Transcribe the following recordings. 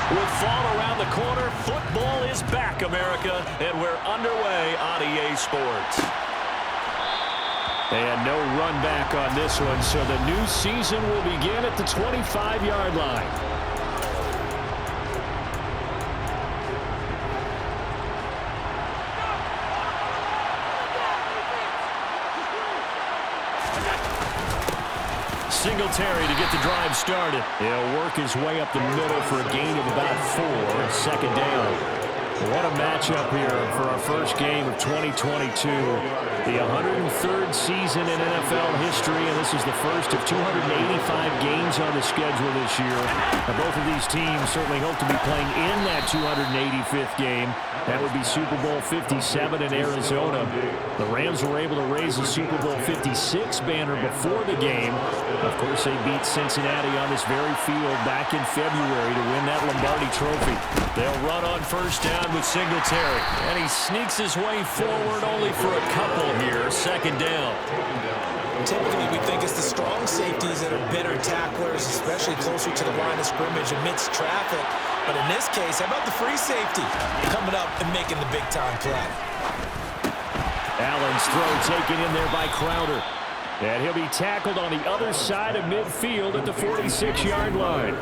With fall around the corner, football is back, America, and we're underway on EA Sports. And no run back on this one, so the new season will begin at the 25-yard line. Singletary to get the drive started. He'll work his way up the middle for a gain of about 4, second down. What a matchup here for our first game of 2022. The 103rd season in NFL history, and this is the first of 285 games on the schedule this year. Now, both of these teams certainly hope to be playing in that 285th game. That would be Super Bowl 57 in Arizona. The Rams were able to raise the Super Bowl 56 banner before the game. Of course, they beat Cincinnati on this very field back in February to win that Lombardi Trophy. They'll run on first down with Singletary. And he sneaks his way forward only for a couple here. Second down. Typically, we think it's the strong safeties that are better tacklers, especially closer to the line of scrimmage amidst traffic. But in this case, how about the free safety coming up and making the big-time play? Allen's throw taken in there by Crowder. And he'll be tackled on the other side of midfield at the 46-yard line.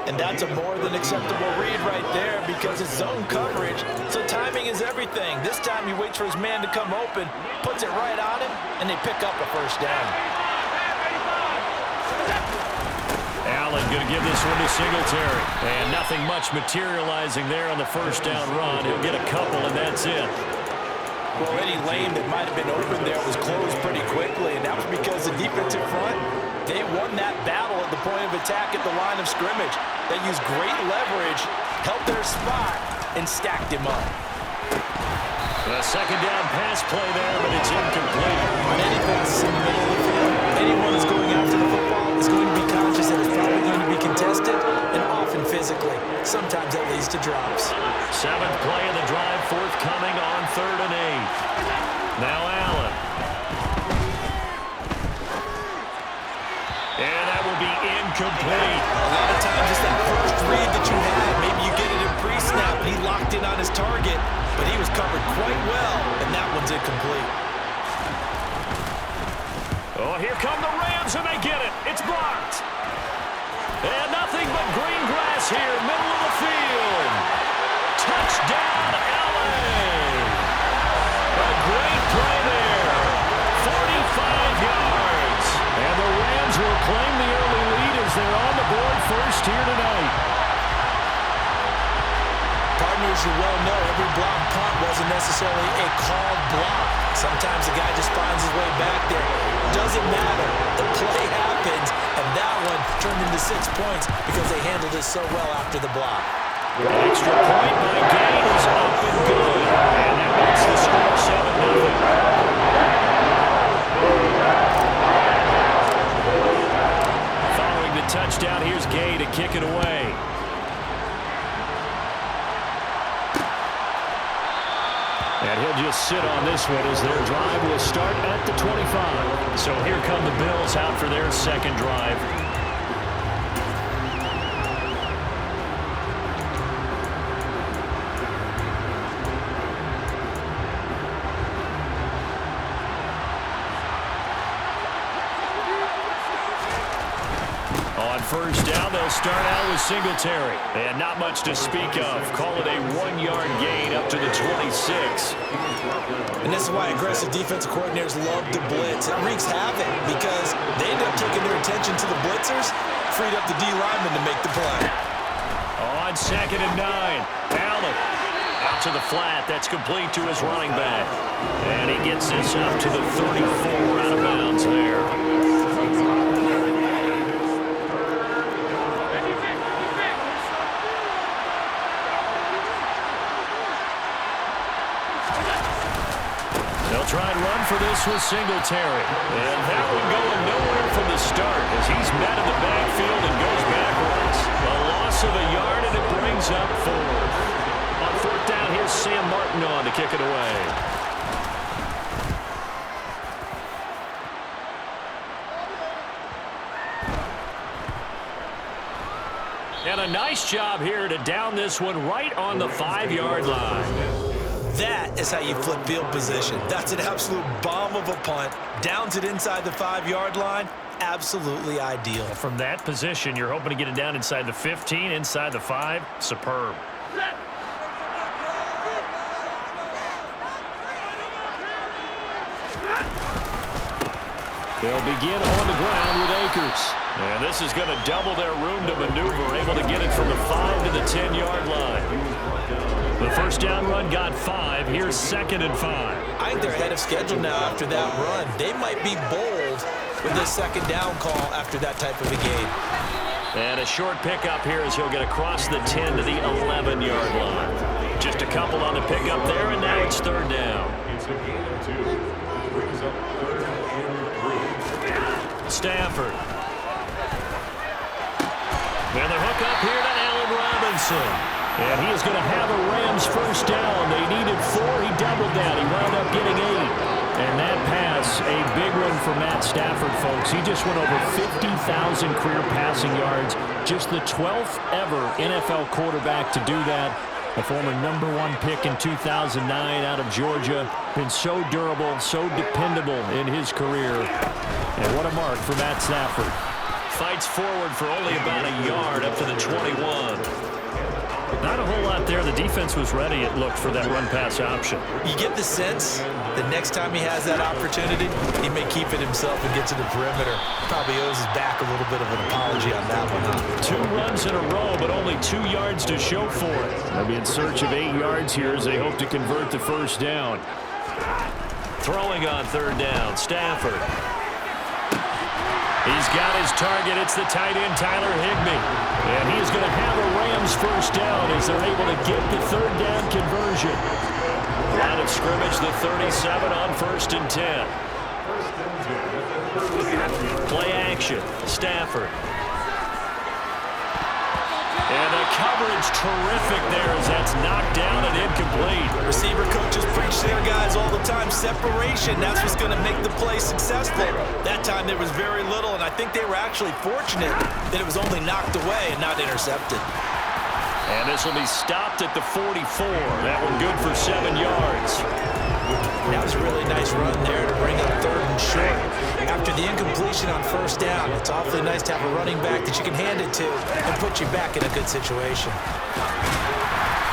And that's a more than acceptable read right there because it's zone coverage, so timing is everything. This time he waits for his man to come open, puts it right on him, and they pick up a first down. Allen going to give this one to Singletary. And nothing much materializing there on the first down run. He'll get a couple, and that's it. Well, any lane that might have been open there was closed pretty quickly, and that was because the defensive front, they won that battle at the point of attack at the line of scrimmage. They used great leverage, held their spot, and stacked him up. A second down pass play there, but it's incomplete. On any pass in the middle of the field, anyone that's going after the football is going to be conscious that it's probably going to be contested, and often physically. Sometimes that leads to drops. Seventh play of the drive, forthcoming on 3rd and 8. Now Allen. And that will be incomplete. A lot of times it's that first read that you had. Maybe you get it in pre-snap, and he locked in on his target, but he was covered quite well, and that one's incomplete. Oh, here come the Rams, and they get it. It's blocked. And nothing but green grass here, middle of the field. Touchdown, Allen. A great play there. 45 yards. And the Rams will claim the early lead as they're on the board first here tonight. Partners, you well know every block punt wasn't necessarily a called block. Sometimes the guy just finds his way back there. Doesn't matter. The play happens, and that one turned into 6 points because they handled it so well after the block. Extra point by Gain is up and good. And that makes the score 7-0. Following the touchdown, here's Gay to kick it away. And he'll just sit on this one as their drive will start at the 25. So here come the Bills out for their second drive. On first down, they'll start out with Singletary. And not much to speak of. Call it a 1-yard gain up to the 26. And this is why aggressive defensive coordinators love to blitz. It wreaks havoc because they end up taking their attention to the blitzers, freed up the D lineman to make the play. On 2nd and 9, Allen out to the flat. That's complete to his running back. And he gets this up to the 34 out of bounds there. They'll try and run for this with Singletary. And that one going nowhere from the start as he's met in the backfield and goes backwards. A loss of a yard, and it brings up 4. On 4th down, here's Sam Martin on to kick it away. And a nice job here to down this one right on the 5-yard line. That is how you flip field position. That's an absolute bomb of a punt. Downs it inside the 5-yard line. Absolutely ideal. From that position, you're hoping to get it down inside the 15, inside the 5. Superb. They'll begin on the ground with Akers. And this is going to double their room to maneuver, able to get it from the 5 to the 10-yard line. The first down run got 5. Here's 2nd and 5. I think they're ahead of schedule now after that run. They might be bold with this 2nd down call after that type of a game. And a short pickup here as he'll get across the 10 to the 11-yard line. Just a couple on the pickup there, and now it's 3rd down. Stafford. And the hook up here to Allen Robinson. And he is going to have a Rams first down. They needed 4. He doubled that. He wound up getting 8. And that pass, a big one for Matt Stafford, folks. He just went over 50,000 career passing yards. Just the 12th ever NFL quarterback to do that. A former #1 pick in 2009 out of Georgia. Been so durable, so dependable in his career. And what a mark for Matt Stafford. Fights forward for only about a yard up to the 21. Not a whole lot there. The defense was ready, it looked, for that run-pass option. You get the sense that next time he has that opportunity, he may keep it himself and get to the perimeter. Probably owes his back a little bit of an apology on that one, huh? 2 runs in a row, but only 2 yards to show for it. They'll be in search of 8 yards here as they hope to convert the first down. Throwing on 3rd down, Stafford. He's got his target. It's the tight end, Tyler Higbee. And he is going to have a Rams first down as they're able to get the 3rd down conversion. Line of scrimmage, the 37 on 1st and 10. Play action, Stafford. And the coverage terrific there as that's knocked down and incomplete. Receiver coaches preach to their guys all the time. Separation, that's what's going to make the play successful. That time there was very little, and I think they were actually fortunate that it was only knocked away and not intercepted. And this will be stopped at the 44. That one good for 7 yards. That was a really nice run there to bring up 3rd and short. After the incompletion on 1st down, it's awfully nice to have a running back that you can hand it to and put you back in a good situation.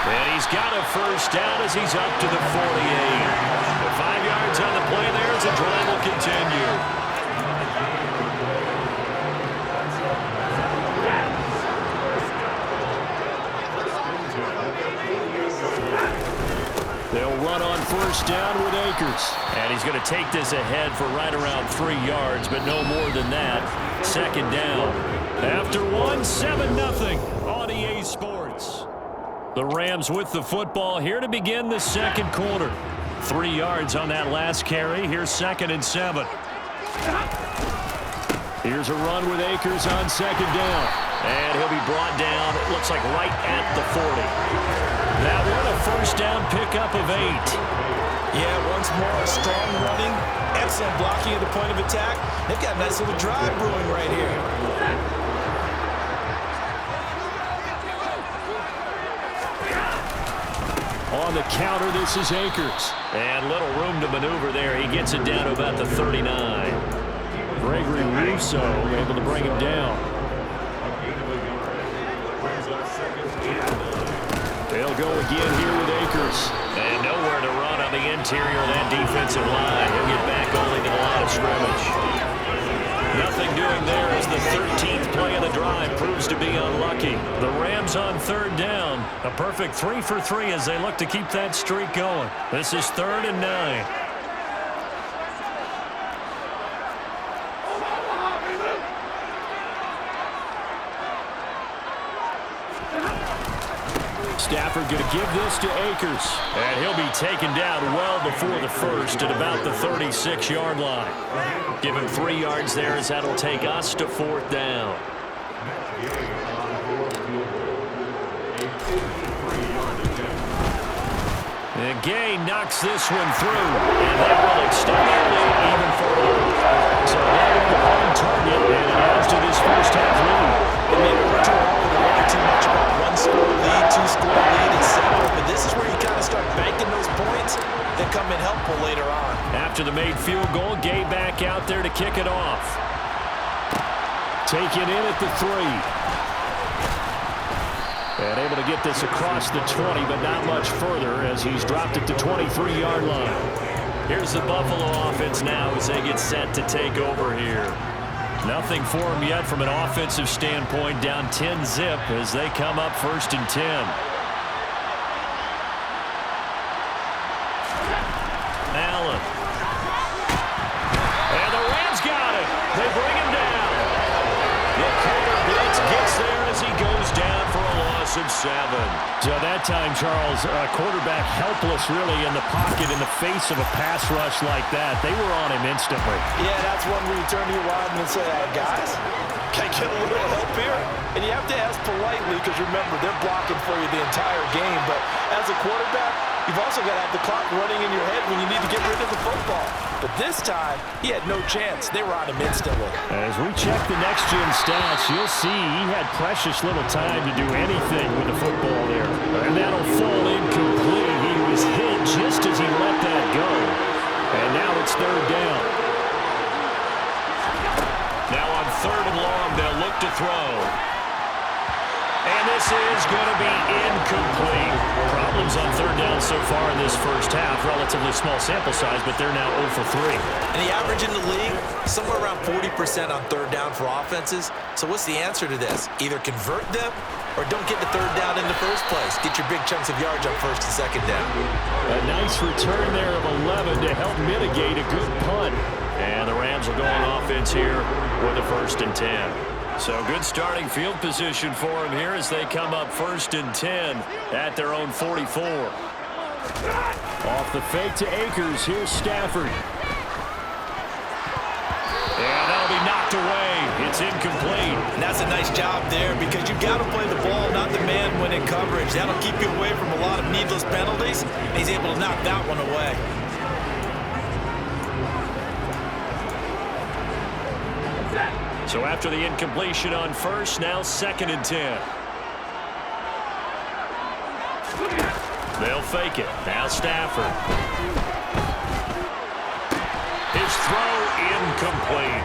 And he's got a first down as he's up to the 48. 5 yards on the play there as the drive will continue. They'll run on 1st down with Akers. And he's going to take this ahead for right around 3 yards, but no more than that. 2nd down. After 1, 7-0 on EA Sports. The Rams with the football here to begin the 2nd quarter. 3 yards on that last carry. Here's 2nd and 7. Here's a run with Akers on 2nd down. And he'll be brought down, it looks like right at the 40. That one a first down pickup of 8. Yeah, once more, strong running, excellent blocking at the point of attack. They've got a nice little drive brewing right here. On the counter, this is Akers. And little room to maneuver there. He gets it down to about the 39. Gregory Rousseau able to bring him down. They'll go again here with Akers. And nowhere to run on the interior of that defensive line. He'll get back only to the line of scrimmage. Nothing doing there as the 13th play of the drive proves to be unlucky. The Rams on 3rd down. A perfect 3 for 3 as they look to keep that streak going. This is 3rd and 9. Stafford going to give this to Akers. And he'll be taken down well before the first at about the 36-yard line. Give him 3 yards there as that'll take us to 4th down. And Gay knocks this one through. And that will extend their lead even further. So they're on target, and it adds to this first half lead. Maybe we're too early to kick it off. Taken in at the 3. And able to get this across the 20, but not much further as he's dropped it to 23-yard line. Here's the Buffalo offense now as they get set to take over here. Nothing for them yet from an offensive standpoint, down 10-zip as they come up 1st and 10. Allen. And the Rams got it. They bring him down. The corner blitz gets there as he goes down for a loss of 7. So that time, Charles, quarterback helpless really in the pocket in the face of a pass rush like that. They were on him instantly. Yeah, that's one where you turn to your lineman and say, hey, guys, can I get a little help here? And you have to ask politely because, remember, they're blocking for you the entire game. But as a quarterback, you've also got to have the clock running in your head when you need to get rid of the football. But this time, he had no chance. They were on him instantly. As we check the next-gen stats, you'll see he had precious little time to do anything with the football there. And that'll fall incomplete. He was hit just as he let that go. And now it's 3rd down. Now on 3rd and long, they'll look to throw. And this is going to be incomplete. Problems on 3rd down so far in this first half. Relatively small sample size, but they're now 0 for 3. And the average in the league, somewhere around 40% on 3rd down for offenses. So what's the answer to this? Either convert them or don't get the 3rd down in the first place. Get your big chunks of yards on 1st and 2nd down. A nice return there of 11 to help mitigate a good punt. And the Rams will go on offense here with a 1st and 10. So good starting field position for him here as they come up 1st and 10 at their own 44. Off the fake to Akers. Here's Stafford. And that'll be knocked away. It's incomplete. And that's a nice job there because you've got to play the ball, not the man when in coverage. That'll keep you away from a lot of needless penalties. And he's able to knock that one away. So after the incompletion on 1st, now 2nd and 10. They'll fake it. Now Stafford. His throw incomplete.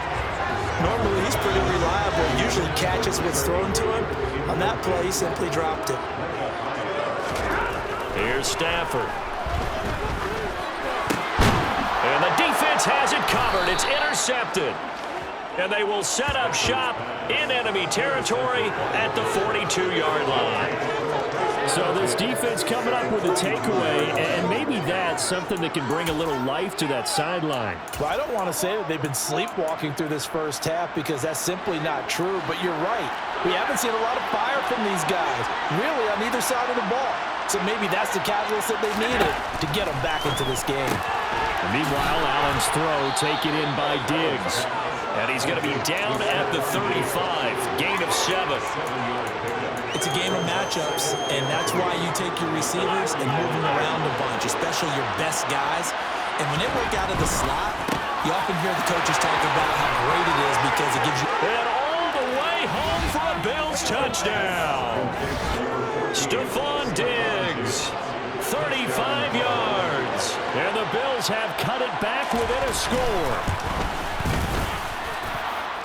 Normally he's pretty reliable. Usually catches what's thrown to him. On that play, he simply dropped it. Here's Stafford. And the defense has it covered. It's intercepted. And they will set up shop in enemy territory at the 42-yard line. So this defense coming up with a takeaway, and maybe that's something that can bring a little life to that sideline. Well, I don't want to say that they've been sleepwalking through this first half because that's simply not true, but you're right. We haven't seen a lot of fire from these guys, really on either side of the ball. So maybe that's the catalyst that they needed to get them back into this game. And meanwhile, Allen's throw taken in by Diggs. And he's going to be down at the 35. Gain of 7. It's a game of matchups, and that's why you take your receivers and move them around a bunch, especially your best guys. And when they work out of the slot, you often hear the coaches talk about how great it is because it gives you... And all the way home for a Bills touchdown. Stephon Diggs, 35 yards. And the Bills have cut it back within a score.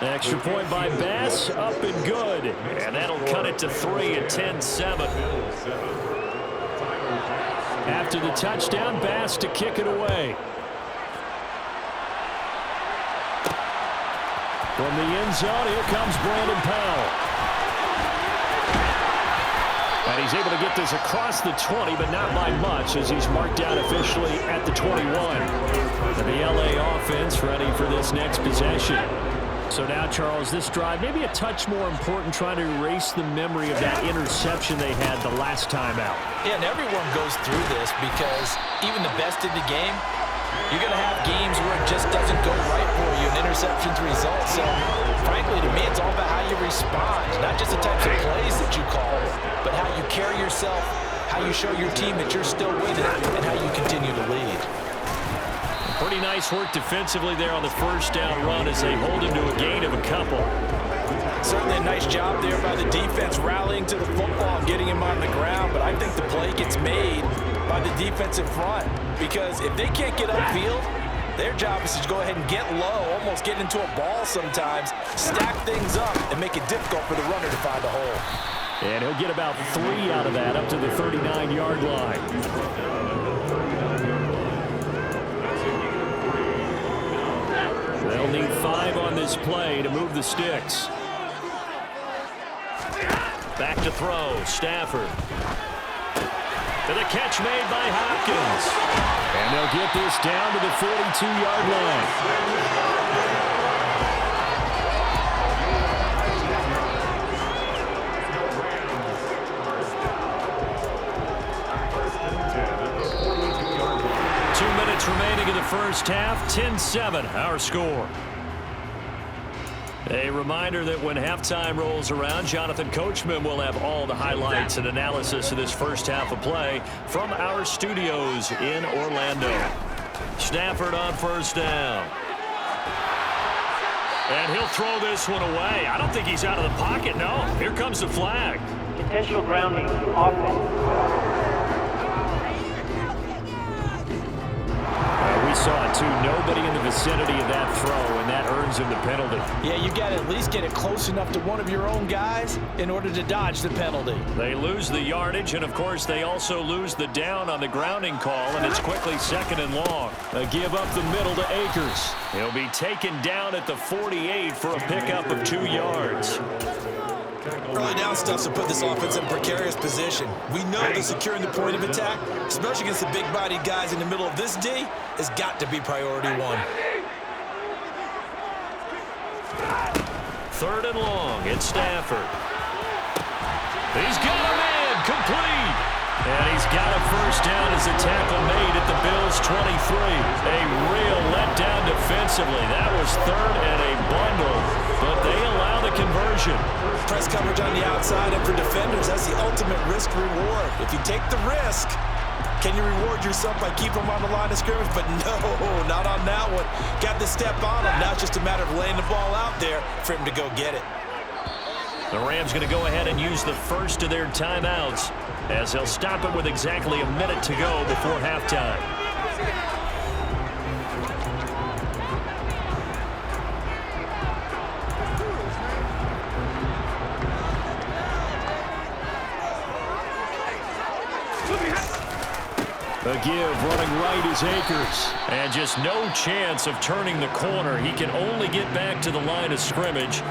Extra point by Bass, up and good. And that'll cut it to 3 at 10-7. After the touchdown, Bass to kick it away. From the end zone, here comes Brandon Powell. And he's able to get this across the 20, but not by much as he's marked down officially at the 21. And the LA offense ready for this next possession. So now, Charles, this drive maybe a touch more important, trying to erase the memory of that interception they had the last time out. Yeah, and everyone goes through this because even the best in the game, you're going to have games where it just doesn't go right for you, and interceptions result. So, frankly, to me, it's all about how you respond, not just the types of plays that you call, but how you carry yourself, how you show your team that you're still with it, and how you continue to lead. Pretty nice work defensively there on the first down run as they hold him to a gain of a couple. Certainly a nice job there by the defense rallying to the football and getting him on the ground, but I think the play gets made by the defensive front because if they can't get upfield, Their job is to go ahead and get low, almost get into a ball sometimes, stack things up, and make it difficult for the runner to find a hole. And he'll get about 3 out of that up to the 39-yard line. They'll need 5 on this play to move the sticks. Back to throw, Stafford. To the catch made by Hopkins. And they'll get this down to the 42-yard line. 2 minutes remaining in the first half, 10-7, our score. A reminder that when halftime rolls around, Jonathan Coachman will have all the highlights and analysis of this first half of play from our studios in Orlando. Stafford on first down. And he'll throw this one away. I don't think he's out of the pocket, no. Here comes the flag. Intentional grounding, offense. We saw it, too. Nobody in the vicinity of that throw, and that earns him the penalty. Yeah, you got to at least get it close enough to one of your own guys in order to dodge the penalty. They lose the yardage, and, of course, they also lose the down on the grounding call, and it's quickly 2nd and long. They give up the middle to Akers. He'll be taken down at the 48 for a pickup of 2 yards. Early down stuff to put this offense in precarious position. We know that securing the point of attack, especially against the big-bodied guys in the middle of this D, has got to be priority 1. 3rd and long, it's Stafford. He's got a man, complete. And he's got a first down as a tackle made at the Bills' 23. A real letdown defensively. That was 3rd and a bundle, but they allow the conversion. Press coverage on the outside, and for defenders, that's the ultimate risk-reward. If you take the risk, can you reward yourself by keeping them on the line of scrimmage? But no, not on that one. Got the step on him. Now it's just a matter of laying the ball out there for him to go get it. The Rams going to go ahead and use the first of their timeouts as they'll stop it with exactly a minute to go before halftime. A give, running right is Akers. And just no chance of turning the corner. He can only get back to the line of scrimmage.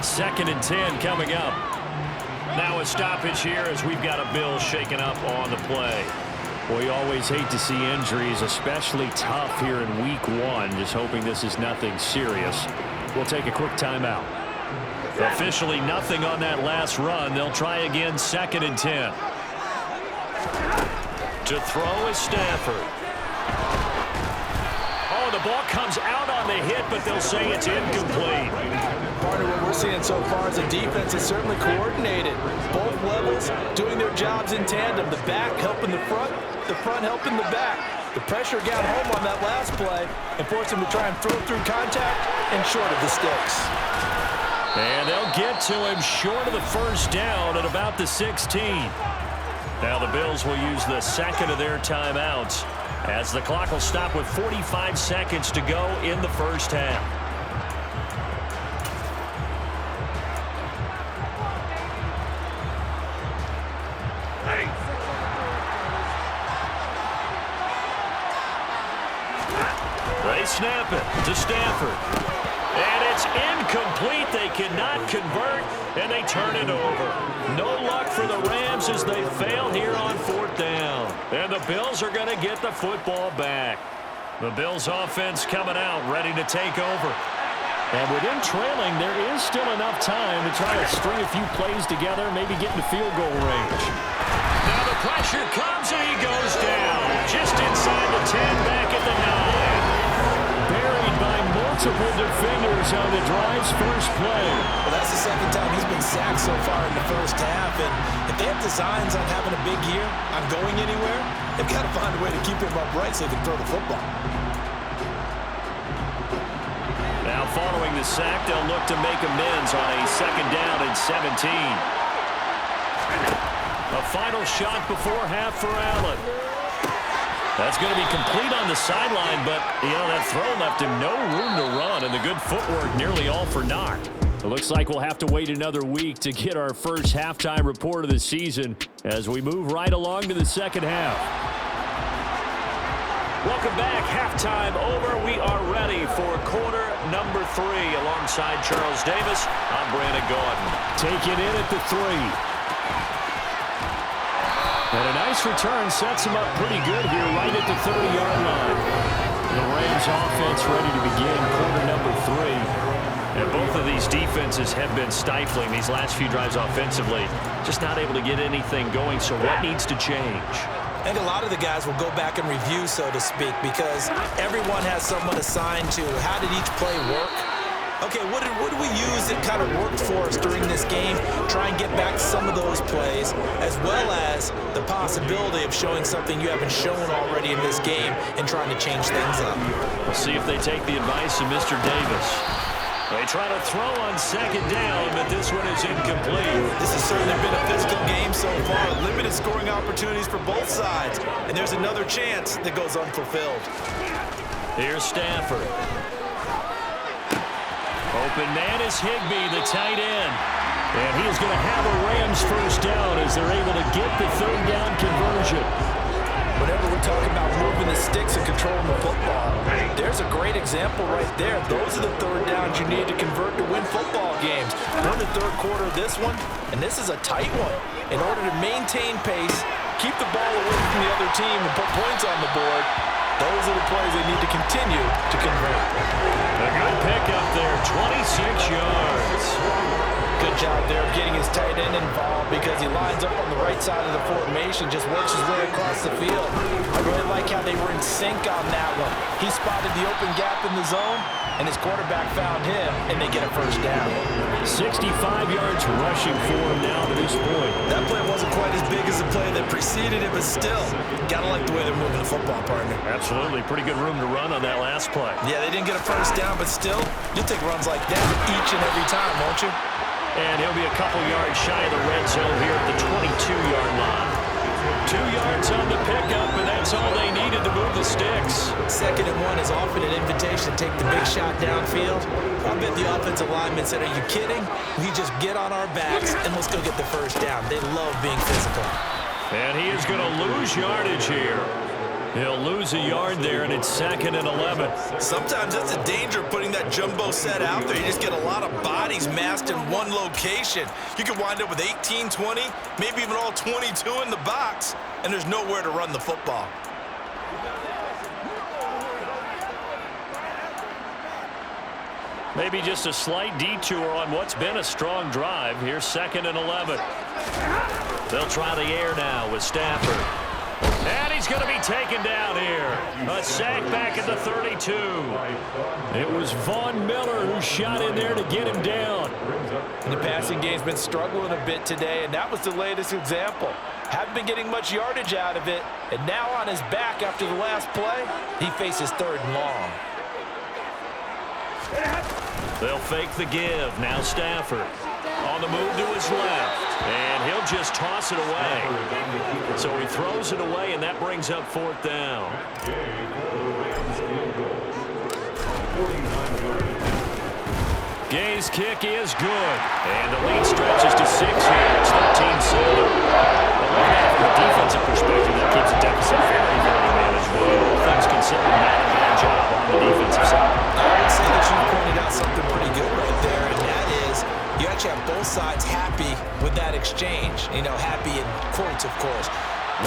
2nd and 10 coming up. Now a stoppage here as we've got a Bill shaken up on the play. We always hate to see injuries, especially tough here in week 1. Just hoping this is nothing serious. We'll take a quick timeout. Officially nothing on that last run. They'll try again, 2nd and 10. To throw is Stafford. Oh, the ball comes out on the hit, but they'll say it's incomplete. Part of what we're seeing so far is the defense is certainly coordinated. Both levels doing their jobs in tandem. The back helping the front helping the back. The pressure got home on that last play and forced him to try and throw through contact and short of the sticks. And they'll get to him short of the first down at about the 16. Now the Bills will use the 2nd of their timeouts as the clock will stop with 45 seconds to go in the first half. They snap it to Stafford. And it's incomplete. They cannot convert, and they turn it over. No luck for the Rams as they fail here on 4th down. And the Bills are going to get the football back. The Bills offense coming out, ready to take over. And within trailing, there is still enough time to try to string a few plays together, maybe get into field goal range. Now the pressure comes, and he goes down. Just inside the 10, back at the 9. Buried by multiple defenders on the drive's first play. Well, that's the 2nd time he's been sacked so far in the first half. And if they have designs on having a big year, on going anywhere, they've got to find a way to keep him upright so they can throw the football. Now following the sack, they'll look to make amends on a 2nd down and 17. A final shot before half for Allen. That's going to be complete on the sideline, but, that throw left him no room to run, and the good footwork nearly all for naught. It looks like we'll have to wait another week to get our first halftime report of the season as we move right along to the second half. Welcome back. Halftime over. We are ready for quarter number 3 alongside Charles Davis. I'm Brandon Gaudin. Taking in at the 3. And a nice return sets him up pretty good here right at the 30-yard line. The Rams offense ready to begin quarter number 3. And both of these defenses have been stifling these last few drives offensively. Just not able to get anything going, so what needs to change? I think a lot of the guys will go back and review, so to speak, because everyone has someone assigned to how did each play work. Okay, what do we use that kind of worked for us during this game? Try and get back some of those plays, as well as the possibility of showing something you haven't shown already in this game and trying to change things up. We'll see if they take the advice of Mr. Davis. They try to throw on second down, but this one is incomplete. This has certainly been a physical game so far. Limited scoring opportunities for both sides. And there's another chance that goes unfulfilled. Here's Stafford. Open man is Higbee, the tight end. And he is going to have a Rams first down as they're able to get the third down conversion. Whenever we talk about moving the sticks and controlling the football, there's a great example right there. Those are the third downs you need to convert to win football games. We're in the third quarter of this one, and this is a tight one. In order to maintain pace, keep the ball away from the other team, and put points on the board, those are the plays they need to continue to convert. A good pickup there, 26 yards. Good job there of getting his tight end involved because he lines up on the right side of the formation, just works his way across the field. I really like how they were in sync on that one. He spotted the open gap in the zone, and his quarterback found him, and they get a first down. 65 yards rushing for him now to this point. That play wasn't quite as big as the play that preceded it, but still, gotta like the way they're moving the football, partner. Absolutely. Pretty good room to run on that last play. Yeah, they didn't get a first down, but still, you'll take runs like that each and every time, won't you? And he'll be a couple yards shy of the red zone here at the 22-yard line. 2 yards on the pickup, and that's all they needed to move the sticks. 2nd and 1 is often an invitation to take the big shot downfield. I bet the offensive linemen said, are you kidding? We just get on our backs, and let's go get the first down. They love being physical. And he is going to lose yardage here. He'll lose a yard there, and it's 2nd and 11. Sometimes that's the danger of putting that jumbo set out there. You just get a lot of bodies massed in one location. You could wind up with 18, 20, maybe even all 22 in the box, and there's nowhere to run the football. Maybe just a slight detour on what's been a strong drive. Here's 2nd and 11. They'll try the air now with Stafford. And he's going to be taken down here. A sack back at the 32. It was Von Miller who shot in there to get him down. And the passing game's been struggling a bit today, and that was the latest example. Haven't been getting much yardage out of it, and now on his back after the last play, he faces 3rd and long. They'll fake the give. Now Stafford on the move to his left. And he'll just toss it away. So he throws it away, and that brings up 4th down. Gay's kick is good. And the lead stretches to 6 here. It's 13-7. From a defensive perspective, that keeps the deficit very, very manageable. All things considered, not a bad job on the defensive side. I would say that you pointed out something pretty good right there, and that is you actually have both sides happy with that exchange. You know, happy in quotes, of course.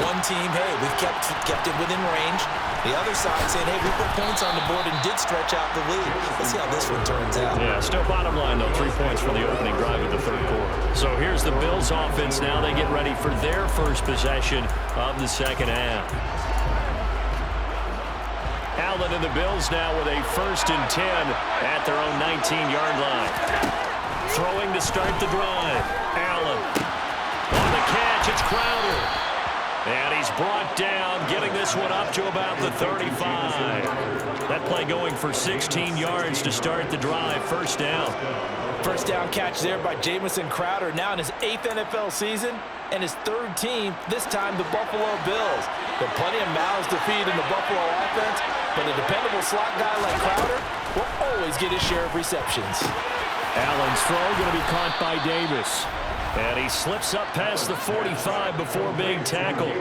One team, hey, we've kept it within range. The other side saying, hey, we put points on the board and did stretch out the lead. Let's see how this one turns out. Yeah, still bottom line, though, 3 points for the opening drive of the 3rd quarter. So here's the Bills offense now. They get ready for their first possession of the 2nd half. Allen and the Bills now with a 1st and 10 at their own 19-yard line. Throwing to start the drive. Allen on the catch. It's Crowder. And he's brought down, getting this one up to about the 35. That play going for 16 yards to start the drive. 1st down. First down catch there by Jamison Crowder, now in his 8th NFL season and his 3rd team, this time the Buffalo Bills. There are plenty of mouths to feed in the Buffalo offense, but a dependable slot guy like Crowder will always get his share of receptions. Allen's throw going to be caught by Davis. And he slips up past the 45 before being tackled.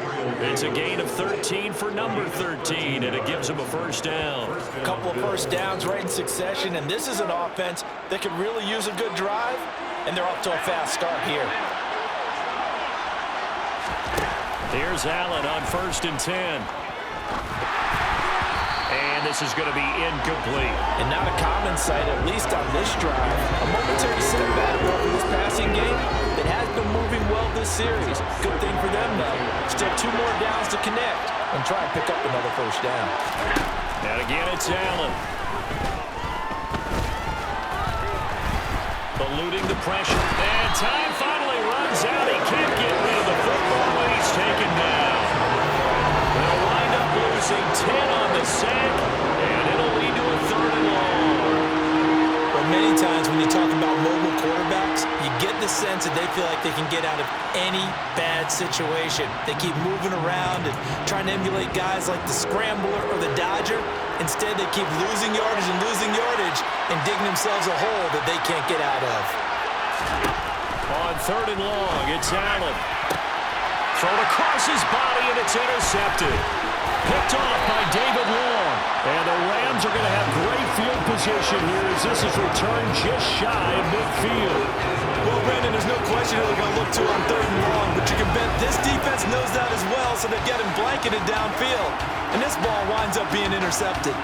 It's a gain of 13 for number 13, and it gives him a first down. A couple of first downs right in succession, and this is an offense that could really use a good drive, and they're off to a fast start here. Here's Allen on 1st and 10. And this is going to be incomplete. And not a common sight, at least on this drive. A momentary setback over this passing game that has been moving well this series. Good thing for them, though. Still 2 more downs to connect and try and pick up another first down. And again, it's Allen. Eluding the pressure. And time finally runs out. He can't get rid of the football, but he's taken down. They'll wind up losing 10 on the sack, and it'll lead to a 3rd and long. But many times when you talk about mobile quarterbacks, you get the sense that they feel like they can get out of any bad situation. They keep moving around and trying to emulate guys like the Scrambler or the Dodger. Instead, they keep losing yardage and digging themselves a hole that they can't get out of. On 3rd and long, it's Allen. Thrown across his body, and it's intercepted. Picked off by David Long. And the Rams are going to have great field position here as this is returned just shy of midfield. Well, Brandon, there's no question who they're going to look to on 3rd and long, but you can bet this defense knows that as well, so they're getting blanketed downfield. And this ball winds up being intercepted.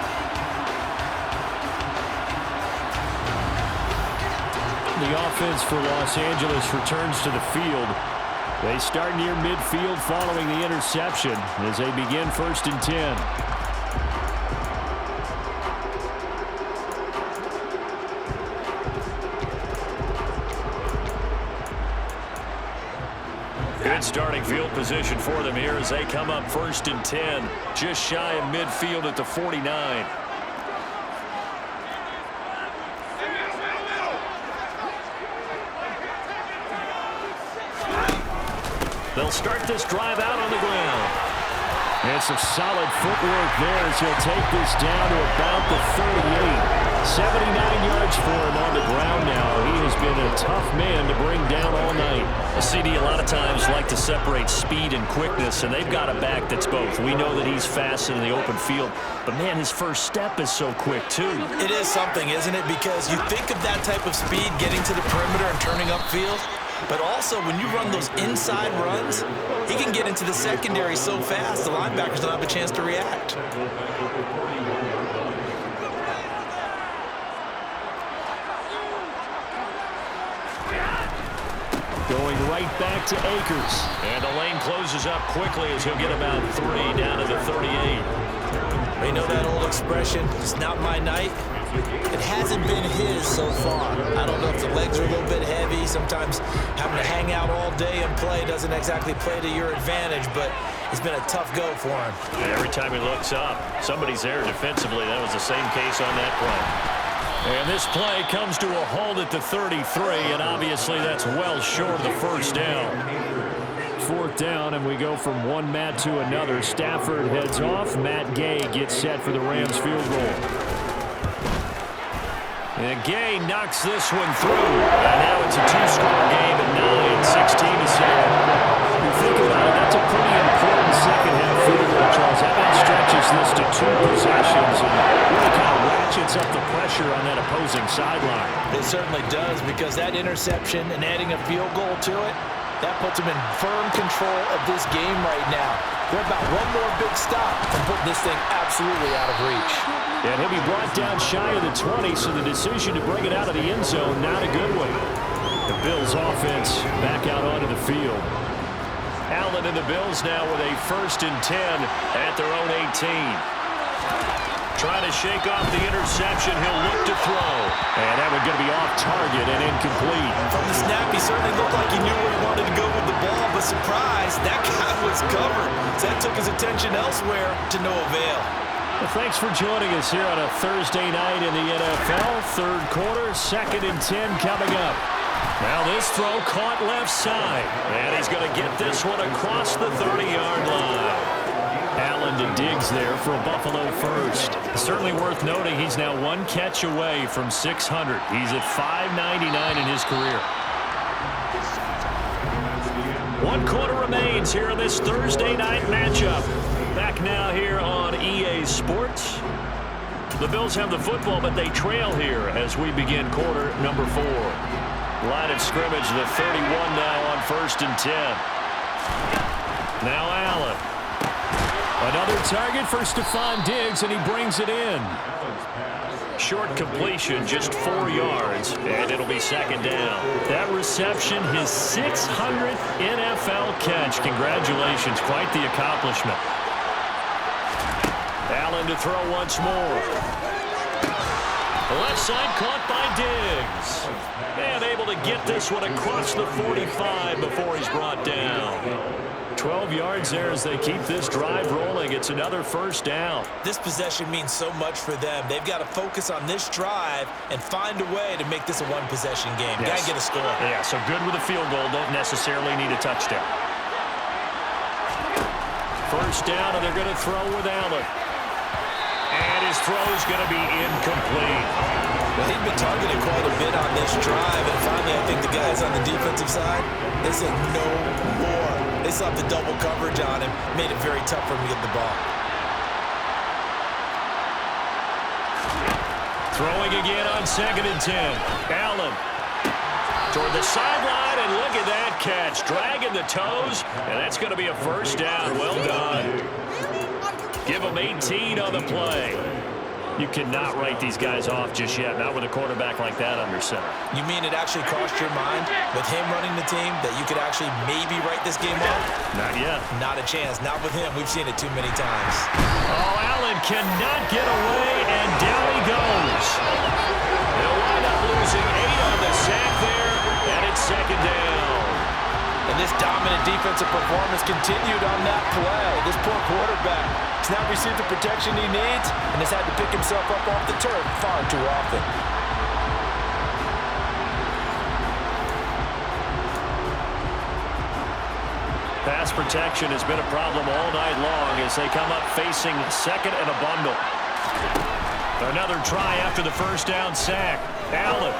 The offense for Los Angeles returns to the field. They start near midfield following the interception as they begin 1st and 10. Good starting field position for them here as they come up 1st and 10, just shy of midfield at the 49. They'll start this drive out on the ground. And some solid footwork there as he'll take this down to about the 38. 79 yards for him on the ground now. He has been a tough man to bring down all night. The CD a lot of times like to separate speed and quickness, and they've got a back that's both. We know that he's fast in the open field, but man, his first step is so quick too. It is something, isn't it? Because you think of that type of speed getting to the perimeter and turning upfield, but also when you run those inside runs, he can get into the secondary so fast the linebackers don't have a chance to react. Going right back to Akers. And the lane closes up quickly as he'll get about 3 down to the 38. You know that old expression, it's not my night? It hasn't been his so far. I don't know if the legs are a little bit heavy. Sometimes having to hang out all day and play doesn't exactly play to your advantage, but it's been a tough go for him. And every time he looks up, somebody's there defensively. That was the same case on that play. And this play comes to a halt at the 33, and obviously that's well short of the first down. 4th down, and we go from one Matt to another. Stafford heads off. Matt Gay gets set for the Rams field goal. And Gay knocks this one through. And now it's a 2-score game at 9, 16-7. You think about it, that's a pretty important second-half field goal, Charles. That stretches this to 2 possessions and really kind of ratchets up the pressure on that opposing sideline. It certainly does, because that interception and adding a field goal to it, that puts them in firm control of this game right now. They're about one more big stop from putting this thing absolutely out of reach. And he'll be brought down shy of the 20, so the decision to bring it out of the end zone, not a good one. The Bills offense back out onto the field. Allen and the Bills now with a 1st and 10 at their own 18. Trying to shake off the interception. He'll look to throw. And that one's going to be off target and incomplete. From the snap, he certainly looked like he knew where he wanted to go with the ball, but surprise, that guy was covered. So that took his attention elsewhere to no avail. Well, thanks for joining us here on a Thursday night in the NFL. 3rd quarter, 2nd and 10 coming up. Now this throw caught left side. And he's going to get this one across the 30-yard line. Allen to Diggs there for a Buffalo first. Certainly worth noting he's now one catch away from 600. He's at 599 in his career. 1 quarter remains here in this Thursday night matchup. Back now here on EA Sports. The Bills have the football, but they trail here as we begin quarter number 4. Line of scrimmage, the 31 now on 1st and 10. Now Allen. Another target for Stephon Diggs, and he brings it in. Short completion, just 4 yards, and it'll be 2nd down. That reception, his 600th NFL catch. Congratulations, quite the accomplishment. Allen to throw once more. Left side caught by Diggs. And able to get this one across the 45 before he's brought down. 12 yards there as they keep this drive rolling. It's another 1st down. This possession means so much for them. They've got to focus on this drive and find a way to make this a one-possession game. Yes. Got to get a score. Yeah, so good with a field goal. Don't necessarily need a touchdown. 1st down, and they're going to throw with Allen. And his throw is going to be incomplete. Well, he'd been targeted quite a bit on this drive, and finally I think the guys on the defensive side, they said no more. They saw the double coverage on him, made it very tough for him to get the ball. Throwing again on 2nd and 10. Allen toward the sideline, and look at that catch. Dragging the toes, and that's going to be a 1st down. Well done. Give them 18 on the play. You cannot write these guys off just yet, not with a quarterback like that under center. You mean it actually crossed your mind with him running the team that you could actually maybe write this game off? Not yet. Not a chance. Not with him. We've seen it too many times. Oh, Allen cannot get away, and down he goes. They'll wind up losing 8 on the sack there, and it's 2nd down. And this dominant defensive performance continued on that play. This poor quarterback has not received the protection he needs and has had to pick himself up off the turf far too often. Pass protection has been a problem all night long as they come up facing 2nd and a bundle. Another try after the 1st down sack. Allen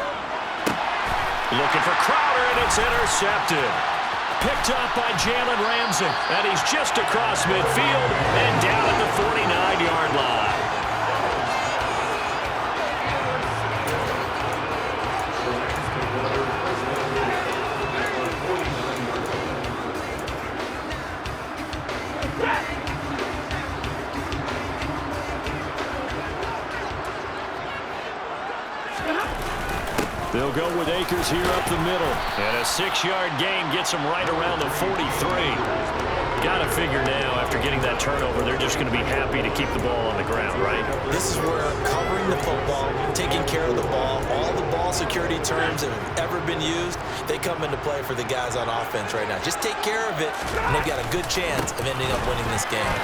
looking for Crowder, and it's intercepted. Picked up by Jalen Ramsey, and he's just across midfield and down at the 49-yard line. They'll go with Akers here up the middle. And a 6-yard gain gets them right around the 43. Got to figure now, after getting that turnover, they're just going to be happy to keep the ball on the ground, right? This is where covering the football, taking care of the ball, all the ball security terms that have ever been used, they come into play for the guys on offense right now. Just take care of it, and they've got a good chance of ending up winning this game.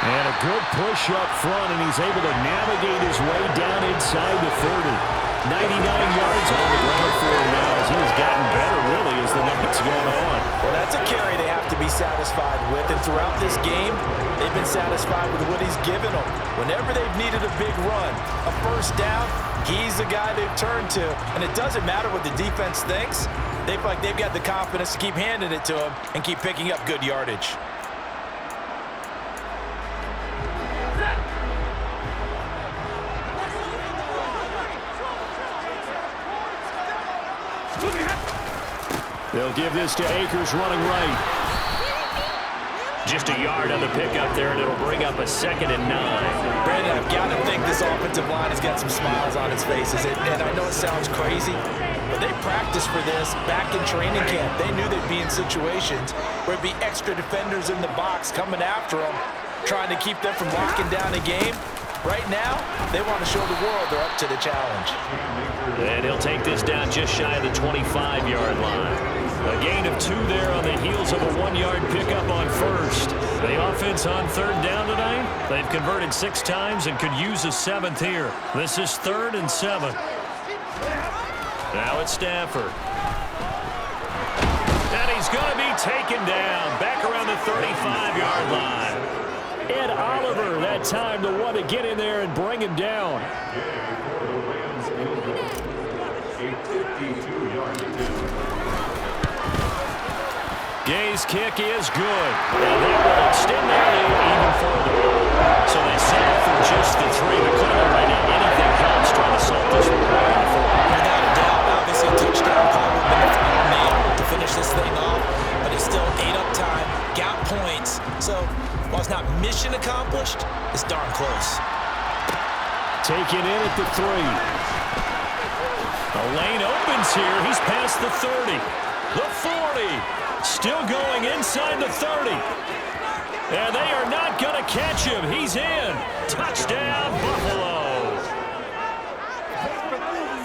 And a good push up front, and he's able to navigate his way down inside the 30. 99 yards on the ground for him now as he's gotten better, really, as the night's gone on. Well, that's a carry they have to be satisfied with, and throughout this game, they've been satisfied with what he's given them. Whenever they've needed a big run, a 1st down, he's the guy they've turned to, and it doesn't matter what the defense thinks. They feel like they've got the confidence to keep handing it to him and keep picking up good yardage. They'll give this to Akers running right. Just a yard on the pickup there, and it'll bring up a 2nd and 9. Brandon, I've got to think this offensive line has got some smiles on its faces. And I know it sounds crazy, but they practiced for this back in training camp. They knew they'd be in situations where it'd be extra defenders in the box coming after them, trying to keep them from locking down a game. Right now, they want to show the world they're up to the challenge. And he'll take this down just shy of the 25-yard line. A gain of 2 there on the heels of a 1-yard pickup on 1st. The offense on 3rd down tonight, they've converted 6 times and could use a 7th here. This is 3rd and 7. Now it's Stafford. And he's going to be taken down. Back around the 35 25-yard line. Ed Oliver, that time the one to get in there and bring him down. Gay's kick is good. And that will extend their lead even further. So they settle for just the 3. But clearly right now, anything helps trying to solve this one. Without a doubt, obviously a touchdown call would have been the final nail to finish this thing off. But it's still ate up time, got points. So while it's not mission accomplished, it's darn close. Taken in at the 3. The lane opens here. He's past the 30. The 40. Still going inside the 30. And they are not going to catch him. He's in. Touchdown, Buffalo.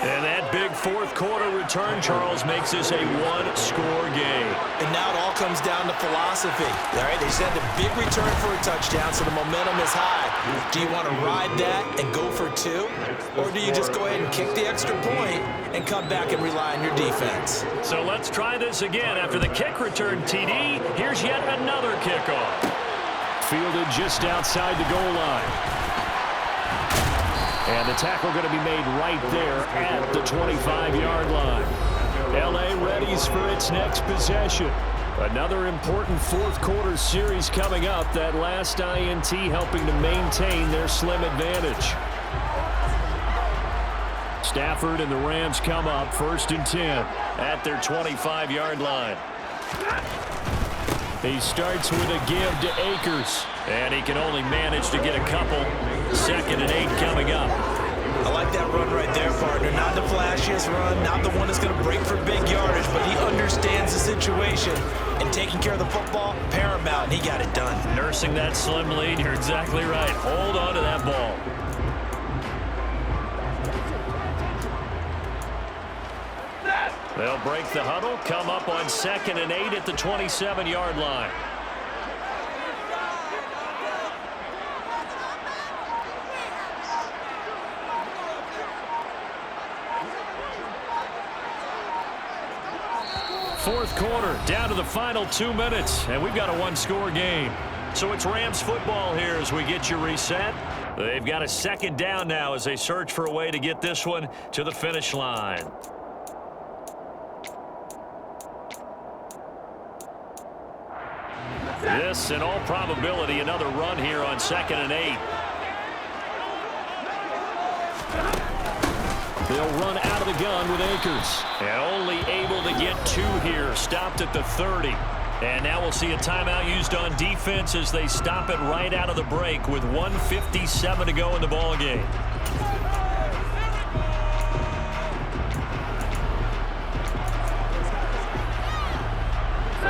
And that big fourth-quarter return, Charles, makes this a one-score game. And now it all comes down to philosophy. All right, they send a big return for a touchdown, so the momentum is high. Do you want to ride that and go for 2? Or do you just go ahead and kick the extra point and come back and rely on your defense? So let's try this again. After the kick return, TD, here's yet another kickoff. Fielded just outside the goal line. And the tackle going to be made right there at the 25-yard line. L.A. readies for its next possession. Another important fourth-quarter series coming up. That last INT helping to maintain their slim advantage. Stafford and the Rams come up 1st and 10 at their 25-yard line. He starts with a give to Akers. And he can only manage to get a couple. 2nd and 8 coming up. I like that run right there, partner. Not the flashiest run, not the one that's going to break for big yardage, but he understands the situation. And taking care of the football, paramount, and he got it done. Nursing that slim lead, you're exactly right. Hold on to that ball. They'll break the huddle, come up on 2nd and 8 at the 27-yard line. Fourth quarter, down to the final 2 minutes, and we've got a one-score game. So it's Rams football here as we get you reset. They've got a 2nd down now as they search for a way to get this one to the finish line. This, in all probability, another run here on 2nd and 8. They'll run out of the gun with Akers. And only able to get 2 here. Stopped at the 30. And now we'll see a timeout used on defense as they stop it right out of the break with 1:57 to go in the ballgame.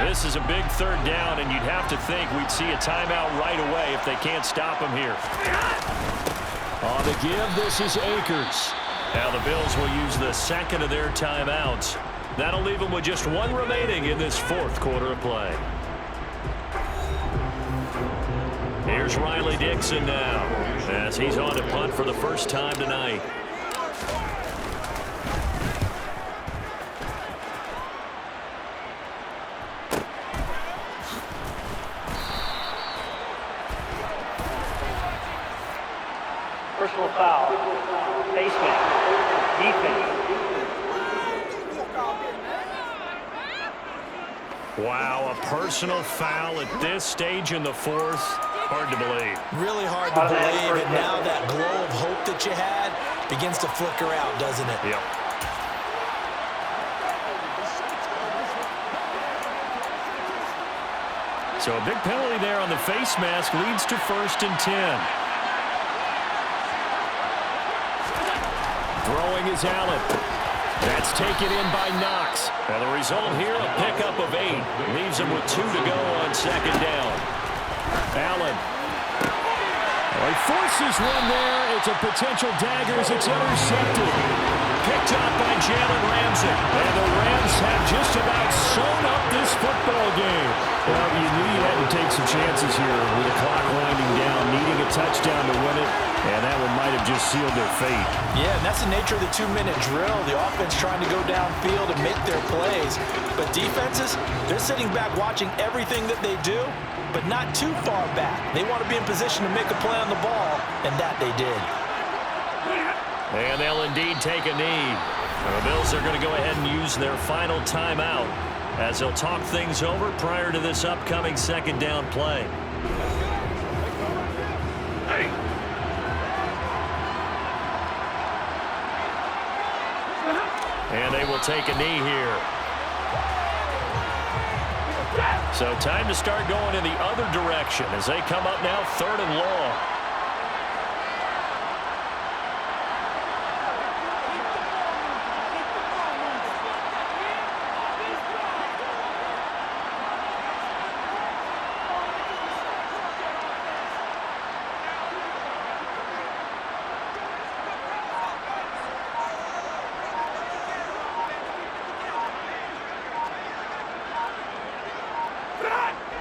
This is a big 3rd down, and you'd have to think we'd see a timeout right away if they can't stop him here. On the give, this is Akers. Now the Bills will use the 2nd of their timeouts. That'll leave them with just 1 remaining in this 4th quarter of play. Here's Riley Dixon now as he's on to punt for the first time tonight. Personal foul. Face mask. Defense. Wow, a personal foul at this stage in the 4th. Hard to believe. Really hard to believe, and now that glow of hope that you had begins to flicker out, doesn't it? Yep. So a big penalty there on the face mask leads to 1st and 10. Throwing is Allen. That's taken in by Knox. And the result here, a pickup of 8. Leaves him with 2 to go on 2nd down. Allen. He forces one there. It's a potential dagger as it's intercepted. Picked up by Jalen Ramsey. And the Rams have just about sewn up this football game. Well, you knew you had to take some chances here with the clock winding down, needing a touchdown to win it. And that one might have just sealed their fate. Yeah, and that's the nature of the 2-minute drill. The offense trying to go downfield and make their plays. But defenses, they're sitting back watching everything that they do, but not too far back. They want to be in position to make a play on the ball, and that they did. And they'll indeed take a knee. The Bills are going to go ahead and use their final timeout as they'll talk things over prior to this upcoming second down play. And they will take a knee here. So time to start going in the other direction as they come up now 3rd and long.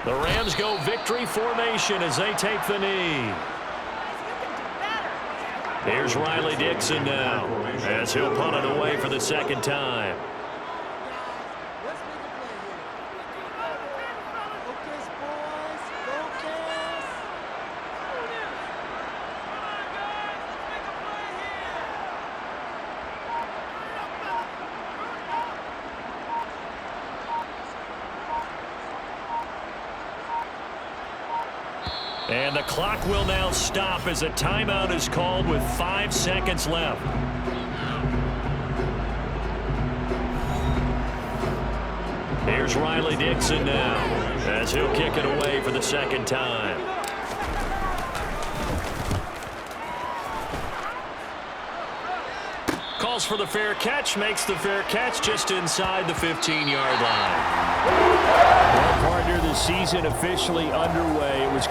The Rams go victory formation as they take the knee. Here's Riley Dixon now as he'll punt it away for the second time. And the clock will now stop as a timeout is called with 5 seconds left. Here's Riley Dixon now as he'll kick it away for the second time. Calls for the fair catch, makes the fair catch just inside the 15-yard line. Well, partner, the season officially underway. It was